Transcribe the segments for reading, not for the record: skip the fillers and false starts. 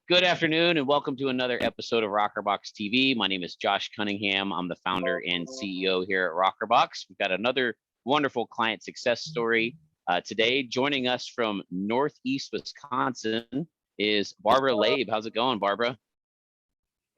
Good afternoon and welcome to another episode of rokrbox TV. My name is Josh Cunningham. I'm the founder and CEO here at rokrbox. We've got another wonderful client success story. Today, joining us from Northeast Wisconsin is Barbara Laib. How's it going, Barbara?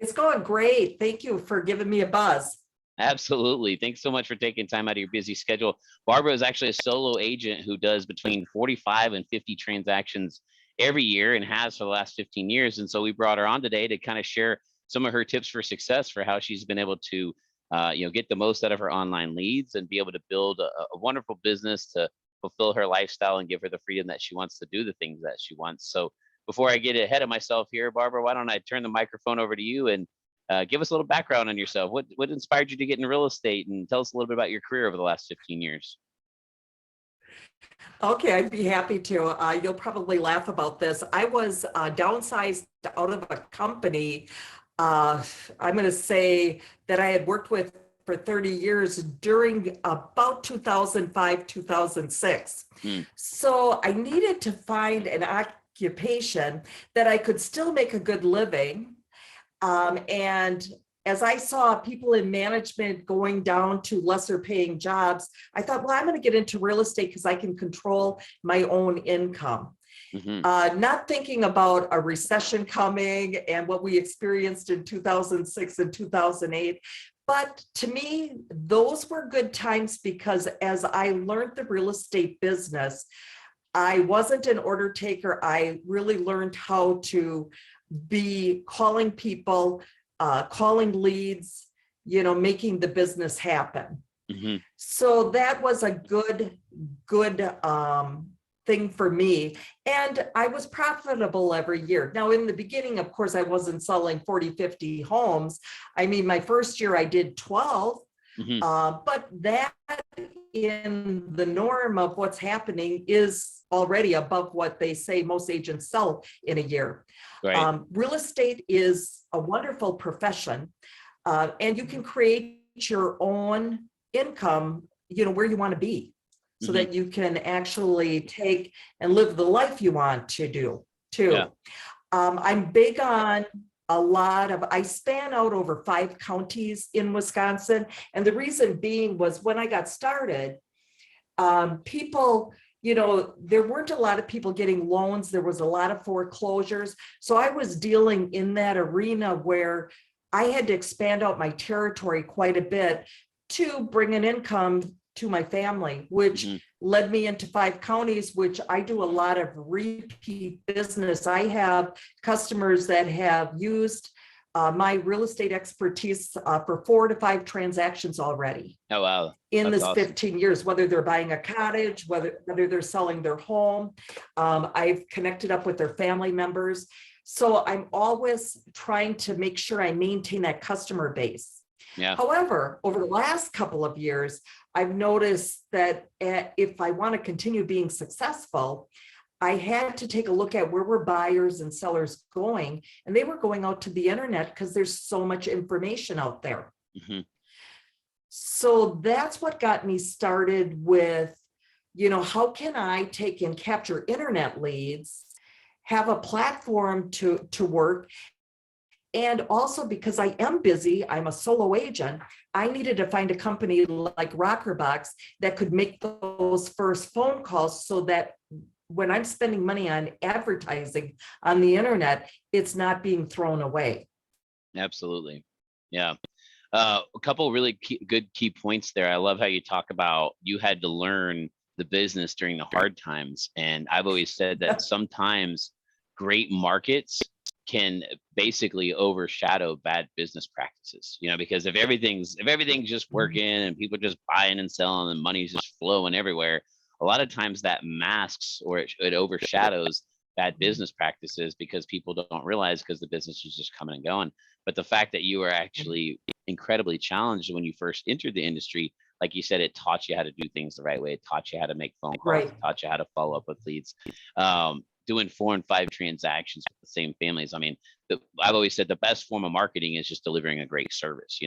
It's going great. Thank you for giving me a buzz. Absolutely. Thanks so much for taking time out of your busy schedule. Barbara is actually a solo agent who does between 45 and 50 transactions every year and has for the last 15 years. And so we brought her on today to kind of share some of her tips for success for how she's been able to get the most out of her online leads and be able to build a wonderful business to fulfill her lifestyle and give her the freedom that she wants to do the things that she wants. So before I get ahead of myself here, Barbara, why don't I turn the microphone over to you and give us a little background on yourself. What inspired you to get in real estate, and tell us a little bit about your career over the last 15 years. Okay, I'd be happy to. You'll probably laugh about this. I was downsized out of a company. I'm going to say that I had worked with for 30 years during about 2005, 2006. So I needed to find an occupation that I could still make a good living. And as I saw people in management going down to lesser paying jobs, I thought, well, I'm going to get into real estate because I can control my own income. Not thinking about a recession coming and what we experienced in 2006 and 2008. But to me, those were good times because as I learned the real estate business, I wasn't an order taker. I really learned how to be calling people, calling leads, making the business happen. So that was a good thing for me. And I was profitable every year. Now, in the beginning, of course, I wasn't selling 40, 50 homes. I mean, my first year I did 12, but that in the norm of what's happening is already above what they say most agents sell in a year. Right. Real estate is a wonderful profession, and you can create your own income, where you want to be, so that you can actually take and live the life you want to do too. Yeah. I'm big on I span out over 5 counties in Wisconsin. And the reason being was when I got started, people, there weren't a lot of people getting loans. There was a lot of foreclosures. So I was dealing in that arena where I had to expand out my territory quite a bit to bring an income to my family, which led me into 5 counties, which I do a lot of repeat business. I have customers that have used my real estate expertise for 4 to 5 transactions already. Oh, wow. In this awesome. 15 years, whether they're buying a cottage, whether they're selling their home, I've connected up with their family members. So I'm always trying to make sure I maintain that customer base. Yeah. However, over the last couple of years, I've noticed that if I want to continue being successful, I had to take a look at where were buyers and sellers going, and they were going out to the internet because there's so much information out there. So that's what got me started with, how can I take and capture internet leads, have a platform to work. And also because I am busy, I'm a solo agent, I needed to find a company like rokrbox that could make those first phone calls so that when I'm spending money on advertising on the internet, it's not being thrown away. Absolutely. Yeah. A couple really good key points there. I love how you talk about you had to learn the business during the hard times. And I've always said that sometimes great markets can basically overshadow bad business practices, because if everything's just working and people just buying and selling and money's just flowing everywhere, a lot of times that masks or it overshadows bad business practices because people don't realize because the business is just coming and going. But the fact that you were actually incredibly challenged when you first entered the industry, like you said, it taught you how to do things the right way. It taught you how to make phone calls. Right. It taught you how to follow up with leads. doing 4 and 5 transactions with the same families. I mean, I've always said the best form of marketing is just delivering a great service,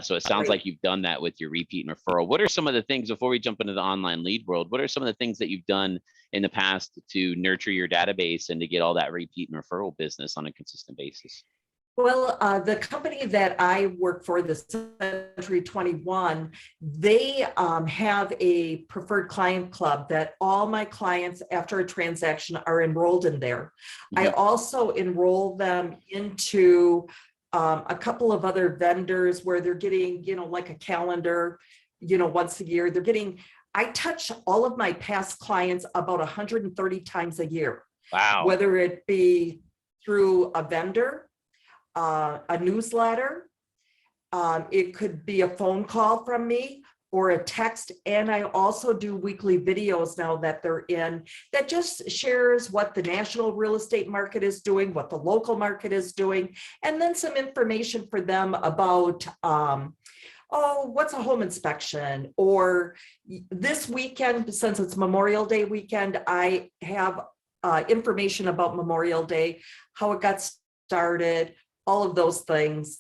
so it sounds like you've done that with your repeat and referral. What are some of the things, before we jump into the online lead world, what are some of the things that you've done in the past to nurture your database and to get all that repeat and referral business on a consistent basis? Well, the company that I work for, the Century 21, they have a preferred client club that all my clients after a transaction are enrolled in there. I also enroll them into a couple of other vendors where they're getting, like a calendar, once a year. I touch all of my past clients about 130 times a year. Wow. Whether it be through a vendor, a newsletter, it could be a phone call from me or a text. And I also do weekly videos now that they're in that just shares what the national real estate market is doing, what the local market is doing, and then some information for them about, what's a home inspection? Or this weekend, since it's Memorial Day weekend, I have information about Memorial Day, how it got started, all of those things,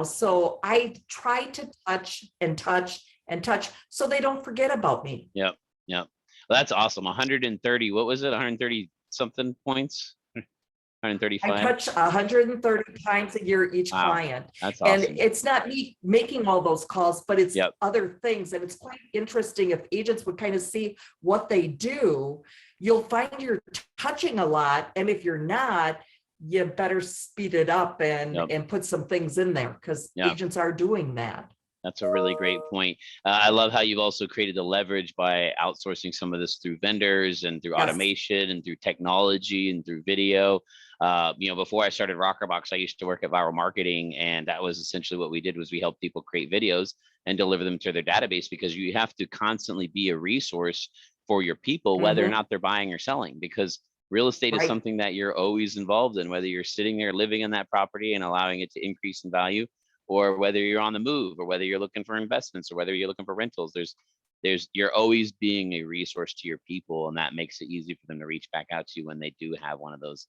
so I try to touch and touch and touch so they don't forget about me. Yep. Well, that's awesome. 130, what was it? 130 something points? 135? I touch 130 times a year each client. That's awesome. And it's not me making all those calls, but it's other things. And it's quite interesting if agents would kind of see what they do. You'll find you're touching a lot. And if you're not, you better speed it up and put some things in there, because agents are doing that. That's a really great point. I love how you've also created the leverage by outsourcing some of this through vendors and through automation and through technology and through video. Before I started rokrbox, I used to work at Viral Marketing, and that was essentially what we did. Was we helped people create videos and deliver them to their database, because you have to constantly be a resource for your people, whether or not they're buying or selling, because real estate is something that you're always involved in, whether you're sitting there living in that property and allowing it to increase in value, or whether you're on the move, or whether you're looking for investments, or whether you're looking for rentals. You're always being a resource to your people, and that makes it easy for them to reach back out to you when they do have one of those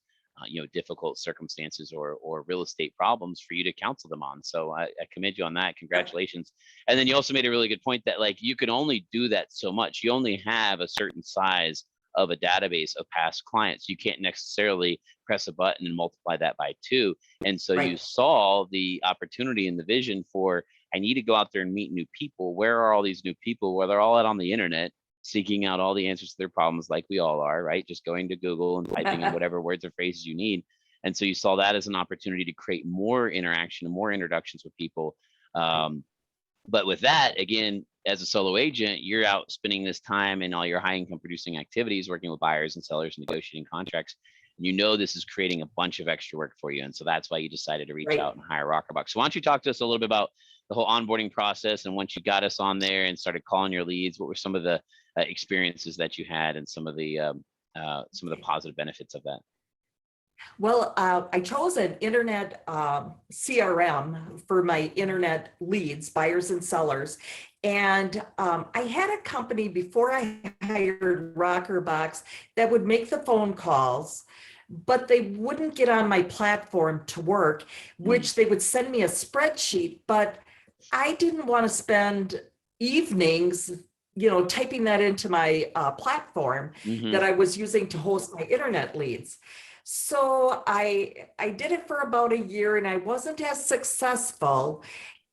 difficult circumstances or real estate problems for you to counsel them on. So I commend you on that. Congratulations. And then you also made a really good point that you can only do that so much. You only have a certain size of a database of past clients. You can't necessarily press a button and multiply that by 2. And so you saw the opportunity and the vision for, I need to go out there and meet new people. Where are all these new people? Well, they're all out on the internet, seeking out all the answers to their problems, like we all are, right? Just going to Google and typing in whatever words or phrases you need. And so you saw that as an opportunity to create more interaction and more introductions with people. But with that, again, as a solo agent, you're out spending this time in all your high income producing activities, working with buyers and sellers, negotiating contracts. And this is creating a bunch of extra work for you. And so that's why you decided to reach out and hire rokrbox. So why don't you talk to us a little bit about the whole onboarding process, and once you got us on there and started calling your leads, what were some of the experiences that you had and some of the positive benefits of that? Well, I chose an internet CRM for my internet leads, buyers and sellers. And I had a company before I hired rokrbox that would make the phone calls, but they wouldn't get on my platform to work, which they would send me a spreadsheet. But I didn't want to spend evenings typing that into my platform that I was using to host my internet leads. So I did it for about a year, and I wasn't as successful.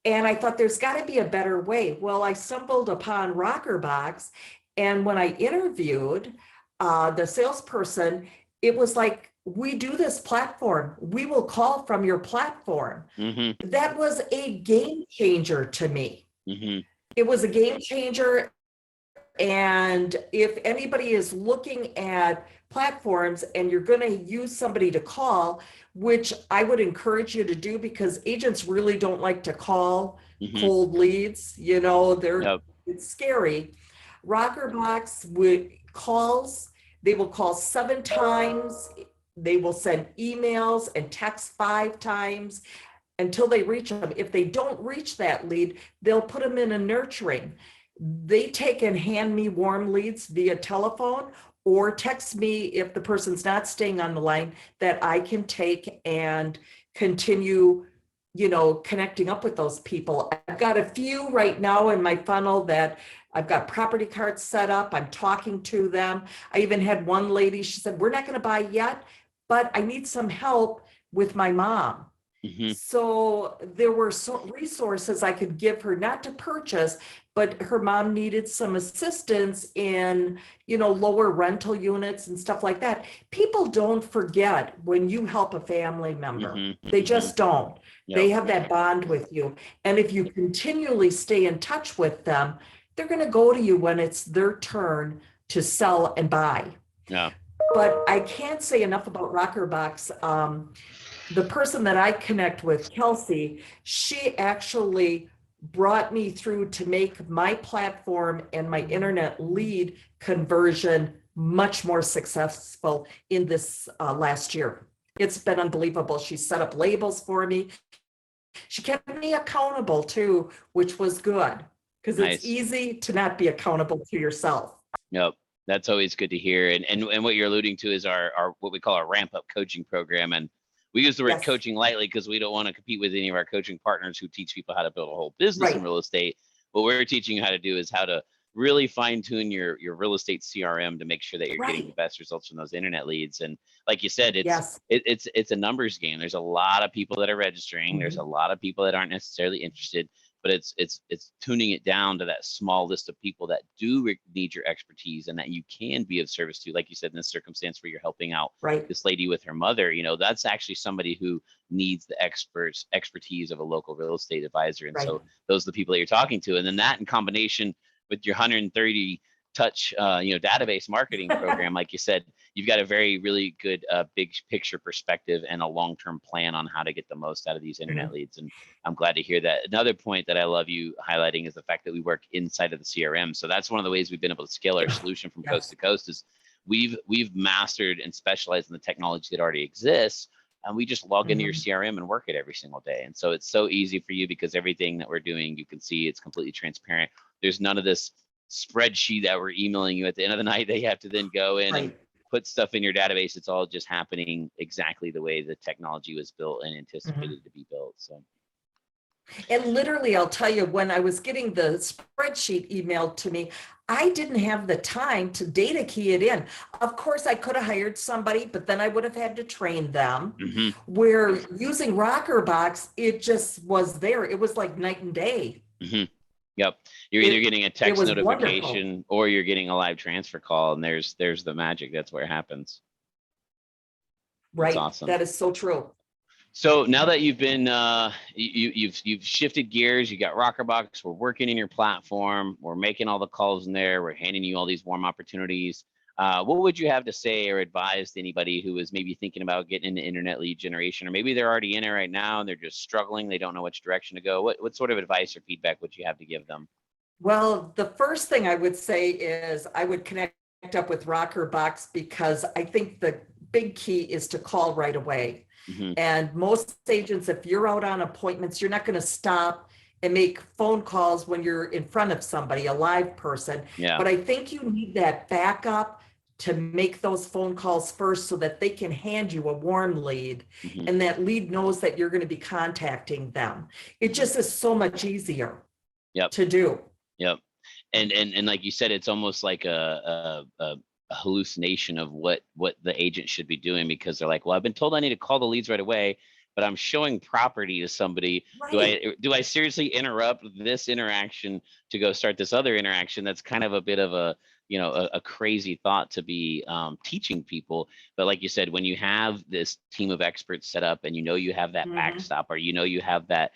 And I thought there's got to be a better way. Well, I stumbled upon rokrbox, and when I interviewed the salesperson, it was like, we do this platform. We will call from your platform. That was a game changer to me. It was a game changer. And if anybody is looking at platforms and you're going to use somebody to call, which I would encourage you to do, because agents really don't like to call cold leads, it's scary. rokrbox calls, they will call 7 times. They will send emails and text 5 times until they reach them. If they don't reach that lead, they'll put them in a nurturing. They take and hand me warm leads via telephone, or text me if the person's not staying on the line, that I can take and continue, connecting up with those people. I've got a few right now in my funnel that I've got property cards set up. I'm talking to them. I even had one lady, she said, we're not going to buy yet, but I need some help with my mom. So there were resources I could give her, not to purchase, but her mom needed some assistance in, lower rental units and stuff like that. People don't forget when you help a family member. They just don't. Yep. They have that bond with you. And if you continually stay in touch with them, they're going to go to you when it's their turn to sell and buy. Yeah. But I can't say enough about rokrbox. The person that I connect with, Kelsey, she actually brought me through to make my platform and my internet lead conversion much more successful in this last year. It's been unbelievable. She set up labels for me. She kept me accountable too, which was good, because it's easy to not be accountable to yourself. Yep. That's always good to hear. And what you're alluding to is our what we call our ramp up coaching program. And we use the word coaching lightly because we don't want to compete with any of our coaching partners who teach people how to build a whole business in real estate. What we're teaching you how to do is how to really fine tune your real estate CRM to make sure that you're getting the best results from those internet leads. And like you said, it's a numbers game. There's a lot of people that are registering. There's a lot of people that aren't necessarily interested, but it's tuning it down to that small list of people that do need your expertise and that you can be of service to. Like you said, in this circumstance where you're helping out this lady with her mother, that's actually somebody who needs the expertise of a local real estate advisor. And so those are the people that you're talking to. And then that in combination with your 130 touch, database marketing program, like you said, you've got a really good big picture perspective and a long-term plan on how to get the most out of these internet leads. And I'm glad to hear that. Another point that I love you highlighting is the fact that we work inside of the CRM. So that's one of the ways we've been able to scale our solution from coast to coast is we've mastered and specialized in the technology that already exists. And we just log into your CRM and work it every single day. And so it's so easy for you because everything that we're doing, you can see it's completely transparent. There's none of this spreadsheet that we're emailing you at the end of the night. They have to then go in and put stuff in your database. It's all just happening exactly the way the technology was built and anticipated to be built. So. And literally, I'll tell you, when I was getting the spreadsheet emailed to me, I didn't have the time to data key it in. Of course, I could have hired somebody, but then I would have had to train them. Where using rokrbox, it just was there. It was like night and day. Yep. You're either getting a text notification or you're getting a live transfer call, and there's the magic. That's where it happens. Right. That's awesome. That is so true. So now that you've been you've shifted gears, you got rokrbox, we're working in your platform, we're making all the calls in there, we're handing you all these warm opportunities. What would you have to say or advise to anybody who is maybe thinking about getting into internet lead generation, or maybe they're already in it right now and they're just struggling, they don't know which direction to go? What sort of advice or feedback would you have to give them? Well, the first thing I would say is I would connect up with rokrbox, because I think the big key is to call right away. And most agents, if you're out on appointments, you're not going to stop and make phone calls when you're in front of somebody, a live person. But I think you need that backup to make those phone calls first so that they can hand you a warm lead and that lead knows that you're going to be contacting them. It just is so much easier to do. And like you said, it's almost like a hallucination of what the agent should be doing, because they're like, well, I've been told I need to call the leads right away, but I'm showing property to somebody. Do I seriously interrupt this interaction to go start this other interaction? That's kind of a bit of a crazy thought to be teaching people. But like you said, when you have this team of experts set up and you have that backstop, or you have that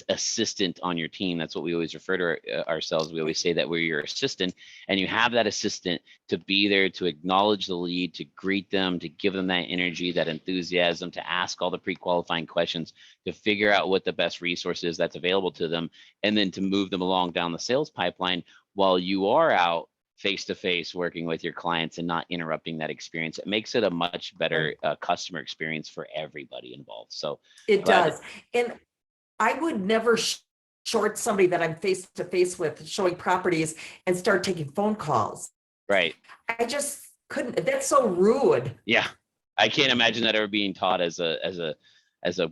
assistant on your team, that's what we always refer to ourselves. We always say that we're your assistant, and you have that assistant to be there to acknowledge the lead, to greet them, to give them that energy, that enthusiasm, to ask all the pre-qualifying questions, to figure out what the best resource is that's available to them, and then to move them along down the sales pipeline while you are out face-to-face working with your clients and not interrupting that experience. It makes it a much better customer experience for everybody involved. So it does. And I would never short somebody that I'm face-to-face with showing properties and start taking phone calls. Right. I just couldn't, that's so rude. Yeah. I can't imagine that ever being taught as a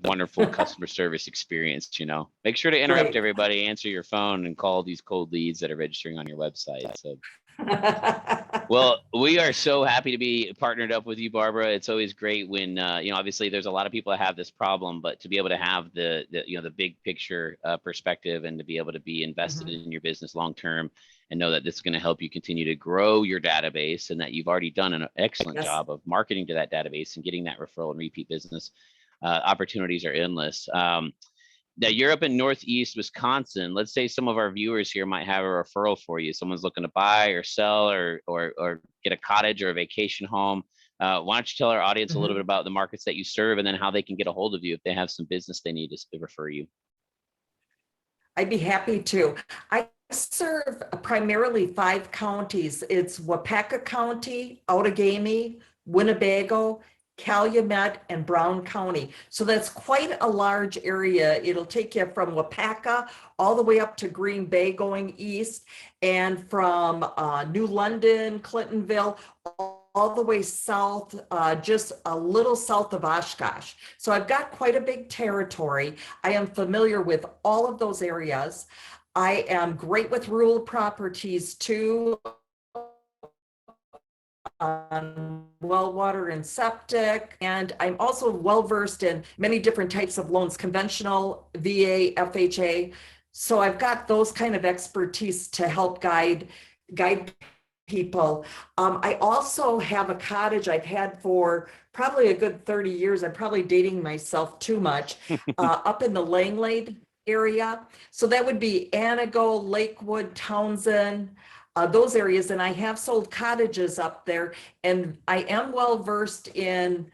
wonderful customer service experience, you know. Make sure to interrupt Right. everybody, answer your phone, and call these cold leads that are registering on your website. So, well, we are so happy to be partnered up with you, Barbara. It's always great when, you know, obviously there's a lot of people that have this problem, but to be able to have the you know, the big picture perspective, and to be able to be invested in your business long term, and know that this is going to help you continue to grow your database, and that you've already done an excellent Yes. job of marketing to that database and getting that referral and repeat business. Opportunities are endless. Now you're up in Northeast Wisconsin. Let's say some of our viewers here might have a referral for you. Someone's looking to buy or sell or get a cottage or a vacation home. Why don't you tell our audience a little bit about the markets that you serve, and then how they can get a hold of you if they have some business they need to refer you? I'd be happy to. I serve primarily 5 counties. It's Wapaka County, Outagamie, Winnebago, Calumet, and Brown County. So that's quite a large area. It'll take you from Wapaka all the way up to Green Bay going east, and from New London, Clintonville, all the way south, just a little south of Oshkosh. So I've got quite a big territory. I am familiar with all of those areas. I am great with rural properties too, on well water and septic, and I'm also well versed in many different types of loans, conventional, VA, FHA. So I've got those kind of expertise to help guide people. I also have a cottage I've had for probably a good 30 years. I'm probably dating myself too much, up in the Langlade area. So that would be Anago, Lakewood, Townsend, those areas. And I have sold cottages up there, and I am well versed in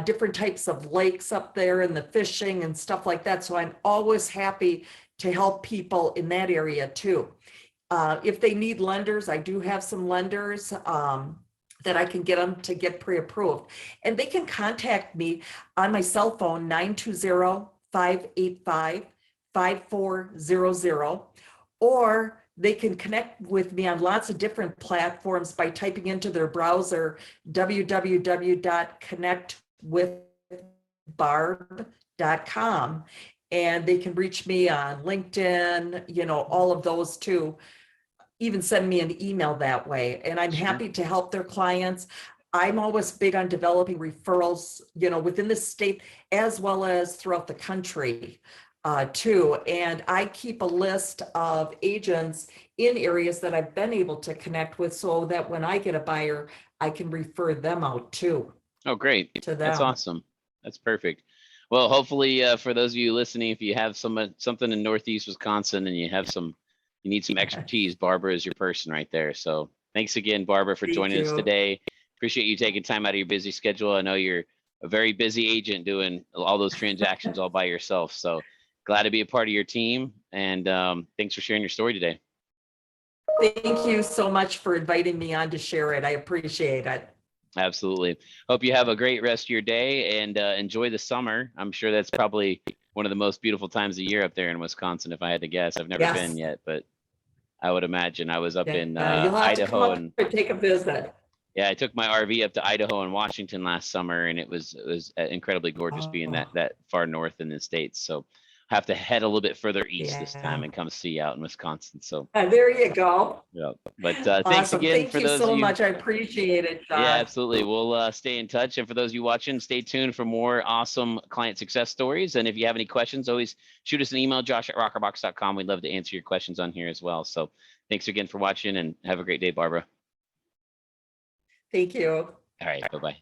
different types of lakes up there and the fishing and stuff like that. So I'm always happy to help people in that area too. If they need lenders, I do have some lenders that I can get them to get pre-approved. And they can contact me on my cell phone, 920-585-5400, or they can connect with me on lots of different platforms by typing into their browser www.connectwithbarb.com. And they can reach me on LinkedIn, you know, all of those too. Even send me an email that way. And I'm happy to help their clients. I'm always big on developing referrals, you know, within the state as well as throughout the country too. And I keep a list of agents in areas that I've been able to connect with, so that when I get a buyer, I can refer them out too. Oh, great. To them. That's awesome. That's perfect. Well, hopefully for those of you listening, if you have something in Northeast Wisconsin and you need some expertise, Barbara is your person right there. So thanks again, Barbara, for joining us today. Appreciate you taking time out of your busy schedule. I know you're a very busy agent doing all those transactions all by yourself. So glad to be a part of your team. And thanks for sharing your story today. Thank you so much for inviting me on to share it. I appreciate it. Absolutely. Hope you have a great rest of your day, and enjoy the summer. I'm sure that's probably one of the most beautiful times of year up there in Wisconsin, if I had to guess. I've never been yet, but I would imagine. I was up in you'll have Idaho, to come up and take a visit. Yeah, I took my RV up to Idaho and Washington last summer, and it was incredibly gorgeous being that far north in the States. So have to head a little bit further east this time and come see you out in Wisconsin. So there you go. Yeah, but thanks again Thank for you those so of you. much. I appreciate it, John. Yeah, absolutely. We'll stay in touch. And for those of you watching, stay tuned for more awesome client success stories. And if you have any questions, always shoot us an email, josh@rokrbox.com. We'd love to answer your questions on here as well. So thanks again for watching, and have a great day, Barbara. Thank you. All right. Bye-bye.